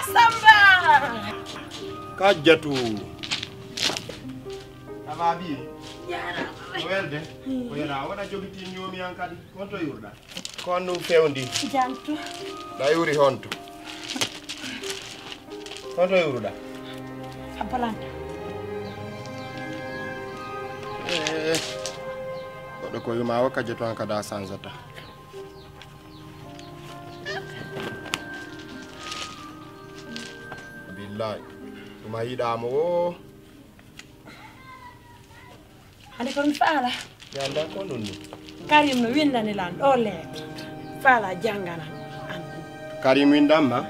Samba. Kajatu. Amabi. Yara. Welde. Oyana wana jogiti nyomi yankadi. Konto yurda. Kono fewndi. Jantu. Da yuri honto. Konto yurda. Apalanta. Kodo ko yuma wakajatu an kada sanzata. Billahi. Tuma yidamo. Ande kon faala. Yanda ko nonni. Karim no windani lan do lettre. Faala jangana an. Karim windama.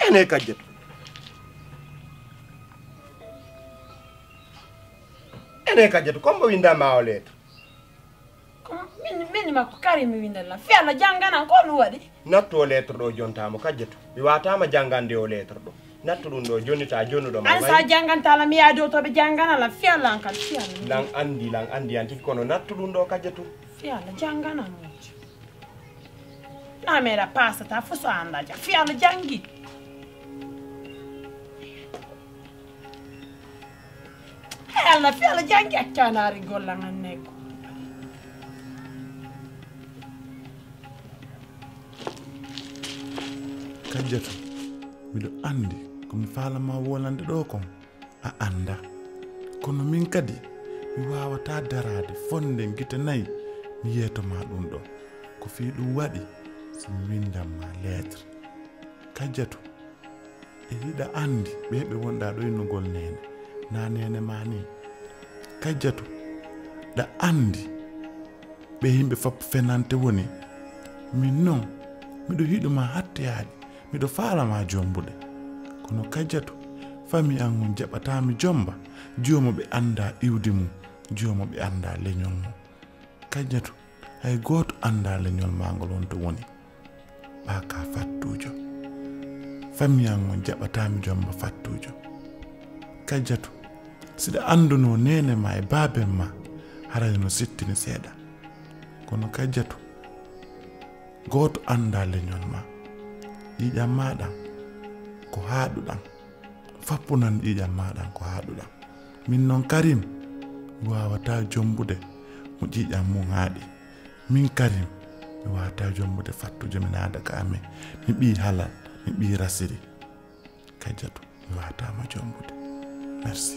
Ene kajatu. Ene kajatu kombo winda maoleto. Min ma ko Karim windala. Fiala jangana ko no wadi. Natto lettre do jontamo kajatu. Mi watama jangande o lettre do. Natto dum do jonita jonu do An sa janganta la mi ado to be jangana la fiala an kal fiala. Lang andi anti kono natto dum do kajatu. Fiala jangana mo. Na mera passa ta fuso anda ja. Fiala jangi. Alla fiala jangi akkanari gollangan neko. Kajatu mido andi ko mi fala ma wolande do kom a anda kono min kadi mi wawata darade fonde gite nay mi yeto ma dum do ko fi dum wadi so windam ma lettre Kajatu e hida andi bebe wonda do inugol nene na nene mani Kajatu da andi be himbe fop fenante woni min non mido hiduma hattiyadi mido faala ma jombude kono Kajatu fami an on jabata mi jomba jomo be anda iwdi mu jomo be anda lenyol mu Kajatu hay goto anda lenyol mangol on to woni baka fattujo fami an on jabata mi jomba fattujo Kajatu sida anduno nene ma e babem ma haray no sittini seeda kono Kajatu goto anda lenyol ma yiƴam maɗan ko haɗuɗan fappunan yiƴam maɗan ko haɗuɗan min non Karim mi wawata jombude mo ƴiƴam mum haaɗi min Karim mi wawata jombude fattujo mi naada ka amen mi ɓi halal mi ɓi rasiri Kajatu mi wawatama jombude merci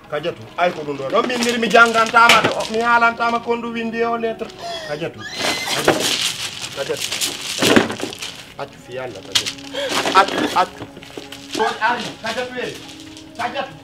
Kajatu ay ko dum do non min mi jangantama de mi halantama kondu windi o lettre Kajatu accu fi yalla Kajatu accu kon ari Kajatu e Kajatu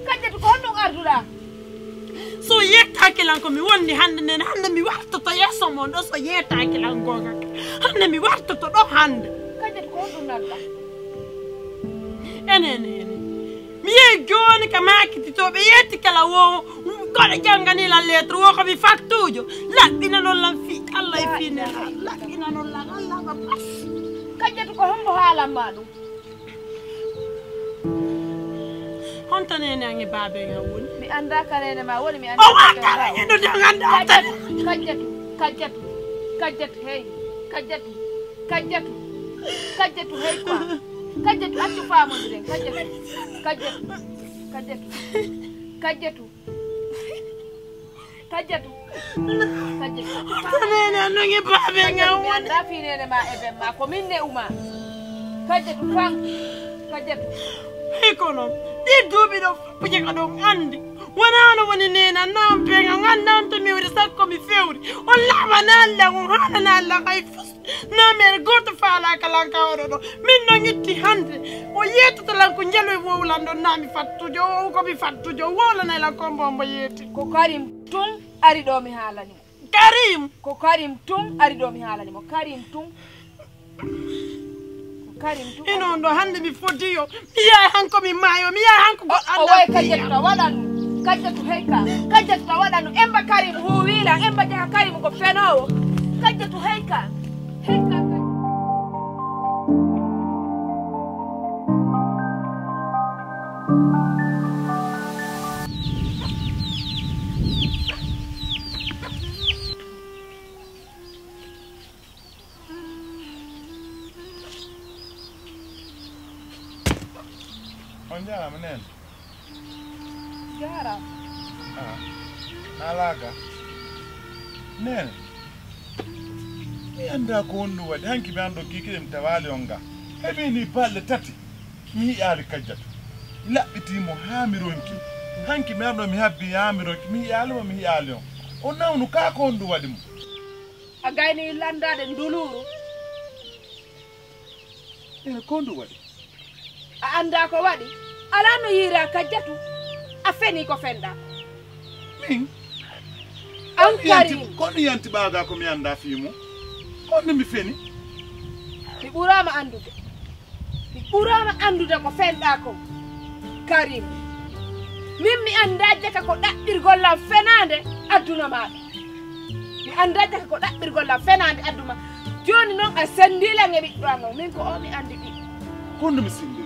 Kajatu ko no ardura. So yetta kilan ko mi wonni hande nen hande mi warto to yeso mon do so yetta kilan gonga. Hande mi warto to do hande. Kajatu ko dum nalla. Enen ye joni ka makiti to be yeti kala wo ko jangani la lettre wo ko bi faktujo la bina non lan fi Allah fi ne la bina non la Allah ba pas kajjatu ko hombo hala madu honta nene angi babe nga woni mi anda kanene ma woni mi anda o wa kala nyendo janganda kajjatu hey kajjatu hey quoi kajjatu accu faamude den kajjatu nene angi babe nga mi woni anda fi nene ma ebe ma ko minne uma kajjatu fam kajjatu hey kono di dubi do puje ka do andi wana no woni nena nampe nga nganda to mi wuri sakko mi fewri walla manalla ngana nalla kay fus na mer goto fala kala ka odo min no ngitti hande o yeto to lan ko njelo wowlando nami fattujo o ko mi fattujo wala na la kombo mbo yeti ko karim tun ari do mi halani ko karim tun ari do mi halani mo karim tun ino ndo hande mi fodiyo mi ya hanko mi mayo mi ya hanko go o way kajjatu wadanu kajjatu heyka kajjatu wadanu emba karim huwila emba jaha karim ko fenowo kajjatu heyka Onjala menen. Jara. Alaga. Nen. Mi anda ko wondu wadi hanki be ando kikire mtawali onga. Ebi ni balle tati. Mi yali kajjatu. Labbiti mo hamironki. Hanki me ando mi habbi hamironki mi yali mo mi yali on. O nawnu ka ko wondu wadi mo. Agayni landade nduluru. Ene ko wondu wadi. A anda ko wadi ala no yira kajjatu a feni ko fenda min an kari ko ni yanti baga ko mi anda fimu ko ni mi feni mi burama andude ko fenda ko karim min mi anda jaka ko dabbirgol lam fenande aduna ma mi anda jaka ko dabbirgol lam fenande aduma joni non a sendila ngebi do min ko o mi andi bi kono mi sendiri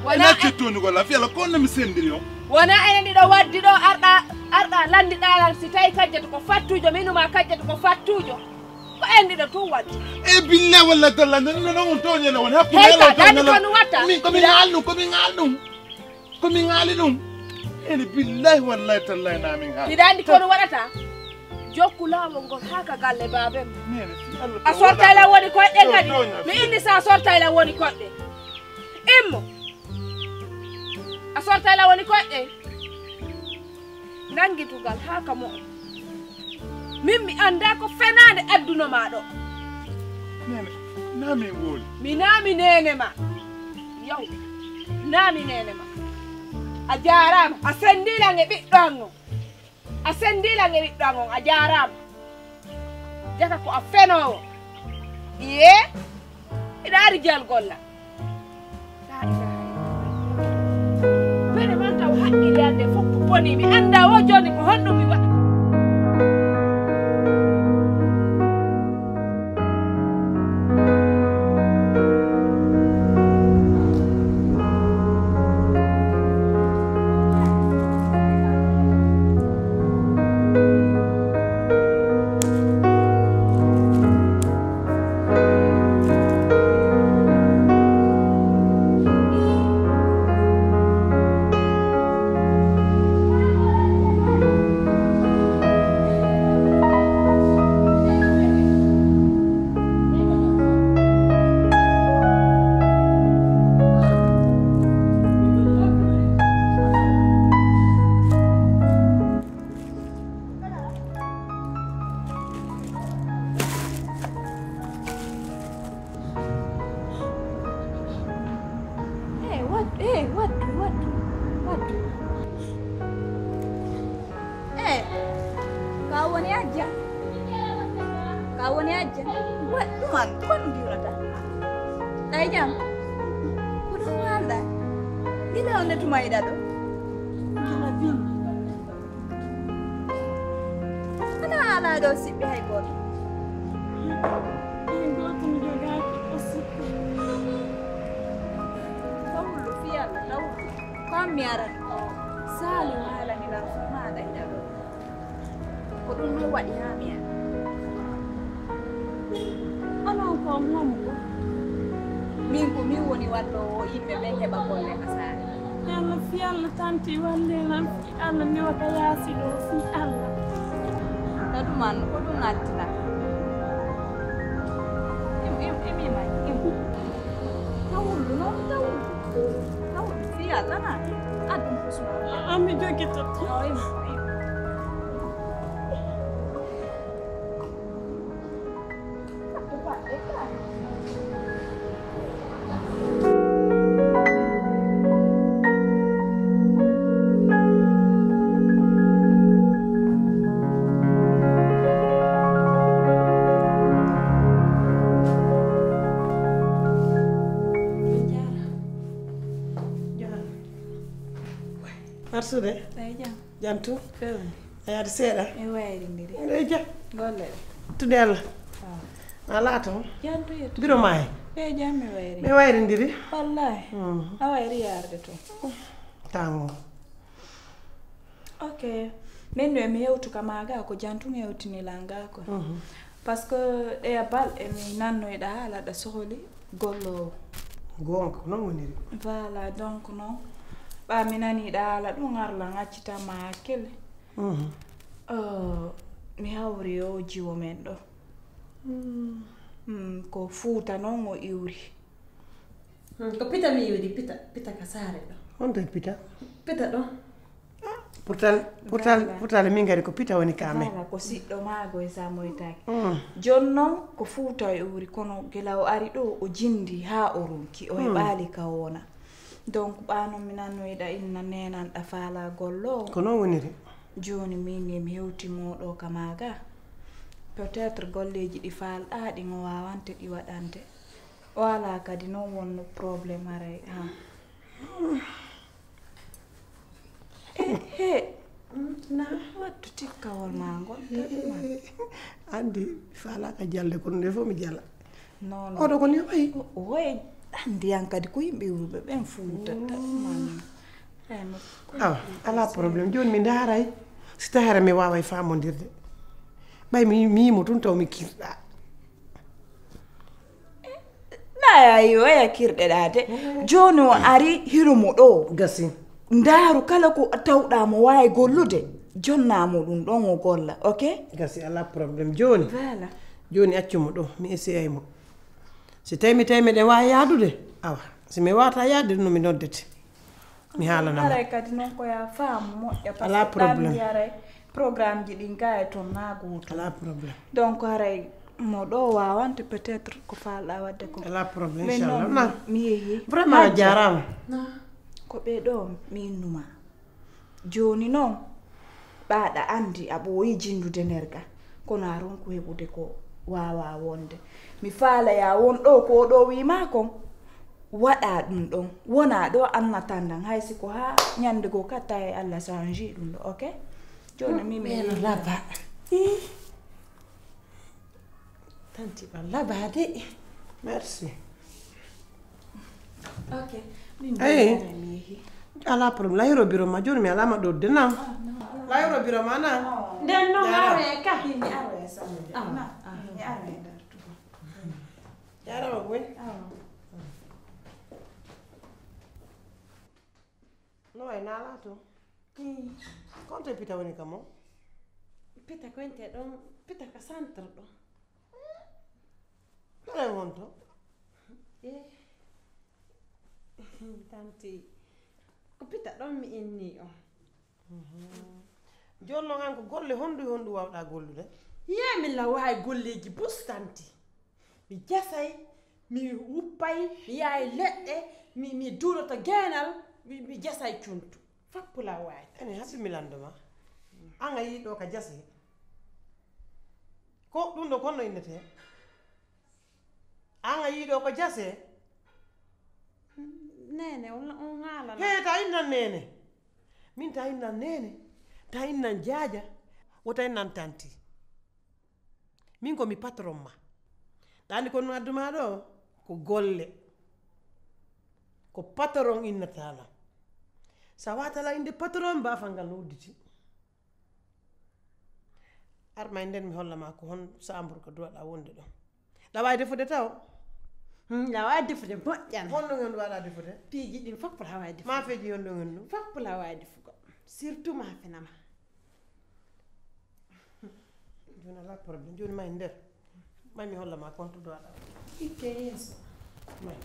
wana cettoni ko la fiala kono mi sendiri wana enen do waddi do arda landi dalal si tay kajjatu ko fattujo minuma kajjatu ko fattujo ko endi do tu waddi e billahi walla dalla non toñe la won hakku melo to mi ko mi ngalnu dum ene billahi wallahi tallahi na min ha dandi ko wadata jokku lawo ngol haka galle babem nene a sorta la woni ko de kadi mi indi sa sorta la woni ko de immo a sorta la woni ko de nangitugal haka mo min mi anda ko fenande adduno ma do nene nami ngoli mi nami nene ma yow nami nene ma a jarama a sendila nge biddango a jarama jaka ko a fenowo ye ida rijal golla man taw haqqile ande foppu boni mi anda wo joni ko honɗum mi waɗa Kawani aja. Buat tuan diurata. Ayam. Kudu ngala. Gila onde tumaida do. Gila bin. Ana ala do sibbi hay goto. Bin goto mi jogaki o sikku. Tawlu fi yalla tawlu. Kam mi aran o sali wala ni la fama da ida do. Ko dum no wadi ha mi an. Anon ko mom ko. Min ko mi woni wallo yimbe be heba golle asare. Yalla fi yalla tanti walle nan fi Allah ni waka yasi do fi Allah. Tadu man ko dum nattila. Imi mai imi. Tawlu no tawlu. Tawlu fi yalla na. Adum kusuma. Ami jogi to. Oh, imi. Arsude jantu ayade seeɗa e wayrindiri e ja golle tudde Allah ala to jantu yetto biro ma e jammi wayri ɓe wayrindiri wallahi a wayri yarde to tango ok min ɗo emi yewtuka maga ko jantu yewtinilanga ko par ce que ɗeya balɗe mi nannoyɗa haala ɗa sohli gollowo gonga ko noon woniri voilà donc noon ɓa mi naniɗa haala ɗum arla gaccitama hakkille mi hawri yo jiwo men ɗo ko fuuta noon o iwri ko pita mi yiwdi pita ka saare ɗo honto pita pita ɗo pourtal min gari ko pita woni kamen ala ko siɗɗo maago e samoytaki jon noon ko fuuta o iwri kono gila o ari ɗo o jindi ha o runki o heɓali ka wona donc ɓano mi nannoyɗa inna nenanɗa faala gollo ko noon woniri joni min emi hewtimoɗo ka maga peut être golleji ɗi faalɗa ɗi o wawante ɗi waɗante wala kadi noon wonno probléme aray ha he na wattu tikkawol ma gonta ɗuma andi faalaka jalle kono nde fof mi jala non oɗo ko ni wayi oye andiyan kadi ko yimɓe wuɓe ɓen fuutata ɗuman awa ala probléme joni mi daaray si tahara mi waway famodirde ɓay mi yimo tun taw mi kirɗa nayayi oya kirɗeɗa de joni o ari hiromo ɗo gasi ndaaru kala ko tawɗamo wawi gollude jonnamo ɗum ɗon o golla ok gasi ala probléme joni voilà joni accumo ɗo mi essayaymo si tawi meɗen wawi yaadude awa si mi wawata yaade no mi noddete mi haalanama aray kadi noon koya faamu moƴƴa Ala probléme. ɗamdi aray programme ji ɗin ga e toon na gooto ala probléme donc aray mo ɗo wawante peut être ko falɗa wadde ko ala probléme mais inchallah noon na mi yeehi vraiment a jarama ko ɓe ɗo mi innuma joni noon ɓaɗa andi a ɓooyi jindude nder ga kono a ronko heɓude ko wawa wonde mi faalaya won ɗo ko ɗo wima kon waɗa ɗum ɗon wona ɗo annatandan hay siko ha ñande go katta e Allah change ɗum ɗo ok joni mi laba tanti ɓa labade merci ok min Ayi. mi yeehi ala probléme layiro bureau ma joni mi alama ɗo de nan layiro bureau ma nan nden noon Jarama. are ka mi ara e samede mi ara e nder to jarama boy no way nala to konto pita woni kam o pita koynte ɗon pita ka centre ɗo kala wonto e tanti ko pita ɗon mi inni o joni noon han ko golle honɗu wawɗa gollude yemilla wawi golleji bustanti mi jasay mi wuppay mi yahay leɗɗe mi duuɗoto geenal mi jasay cuntu fappula wawi ene haɓɓi milandoma an a yii ɗo ka jasi ko ɗum ɗo konno innete an a yii ɗo ko jase nene nene on hala he ta innan nene min ta innan nene ta innan jaaja wota innan tanti min ko mi patron ma dandi ko no adduma do ko golle ko patron innatala sa watala inde patron ba fangal no udditi arma nden mi hollama ko hon sambur ko doda wonde do la way defude taw la way defude moƴƴan honno ngon wala defude piiji ɗin fof la way defude ma feji hondo ngon fof la way defugo surtout ma fenama jona la problème joni may nder may mi hollama ko to doda ikke yeso may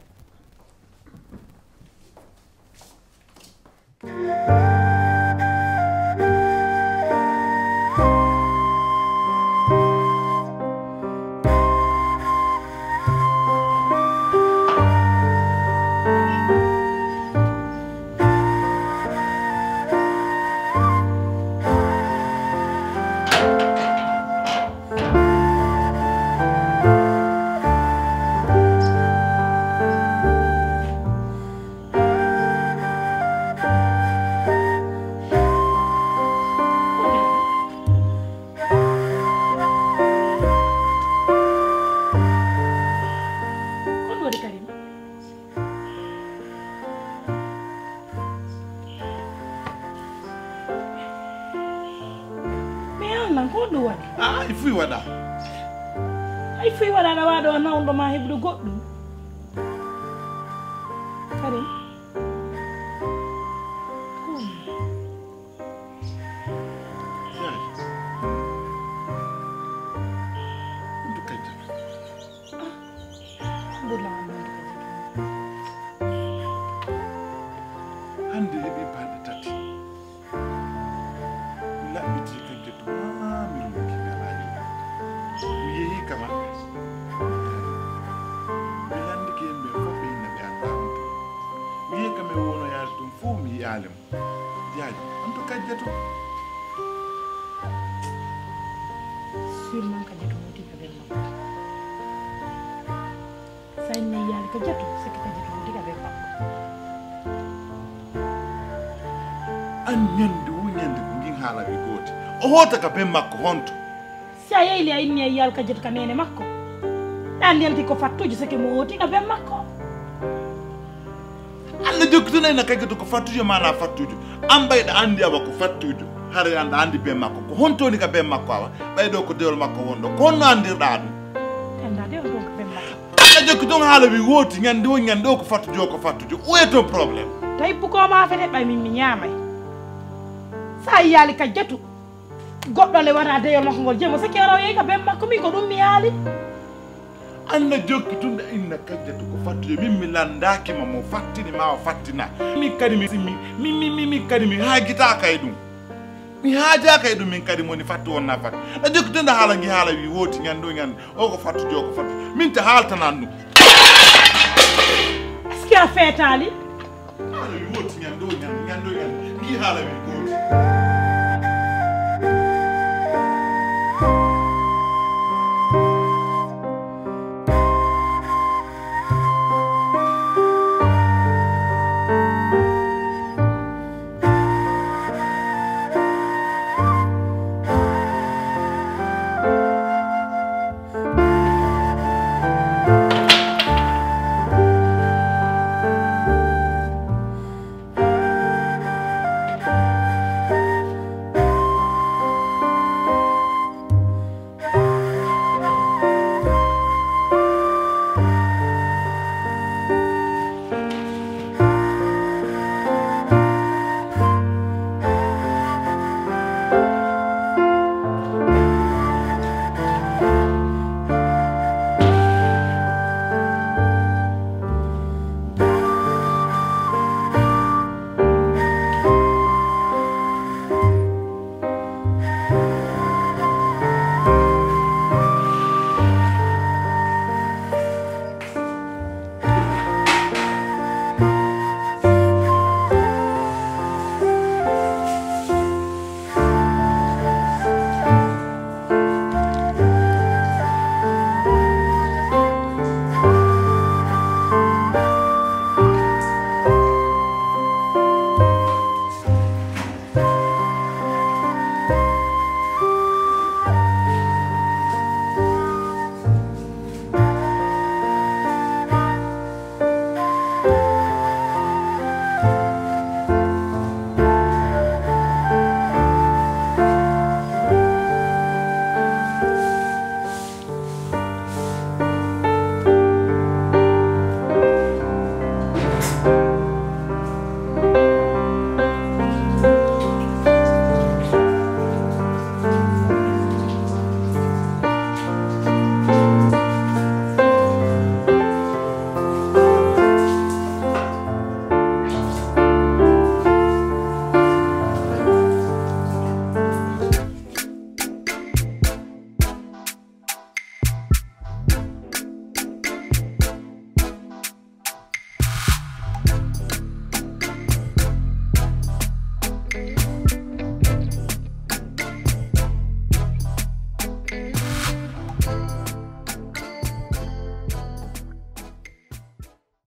Ifui wada. Ay fi wada da wado na ndo ma hebdu goddum. Karim. Hande hebi balde tati. Labiti kanje to kama bilandi ke mbe ko be na be anta mi kame wono ya dum fu mi yalim jaaji anto kajjato sûrement kajjato woti ka be makko say ne yali kajjato c'est que kajjato woti ka be makko an nyande ko ngin hala bi goti o hota ka be makko honto sa yeeli a inni yal ka jet ka nene makko dan yelti ko fattuji sake mo woti ka be makko alla jokkituna ina kaggeto ko fattujo mana fattujo am bayda andi aba ko fattujo har anda andi be makko ko hontoni ka be makko awa baydo ko dewol makko wondo ko no andirda dum anda de on ko be makko alla jokkitun hala wi woti nyande o nyande o ko fattujo o eto problème tay bu ko ma fete bay min mi nyamay sa yali ka jetu goddo le wara de yol ngol jemo sa kero yi ka be makko mi ko dum mi yali anna jokkitunda inna kajjatu ko fattujo min mi landaki ma mo fattini ma fattina mi kadi mi kadi mi hagita kay dum mi haja kay dum min kadi moni fattu wonna fat a jokkitunda hala ngi hala wi woti nyando nyande o ko fattujo ko fattu min ta halta nandu est-ce que a fetali hala wi woti nyando ngi hala wi woti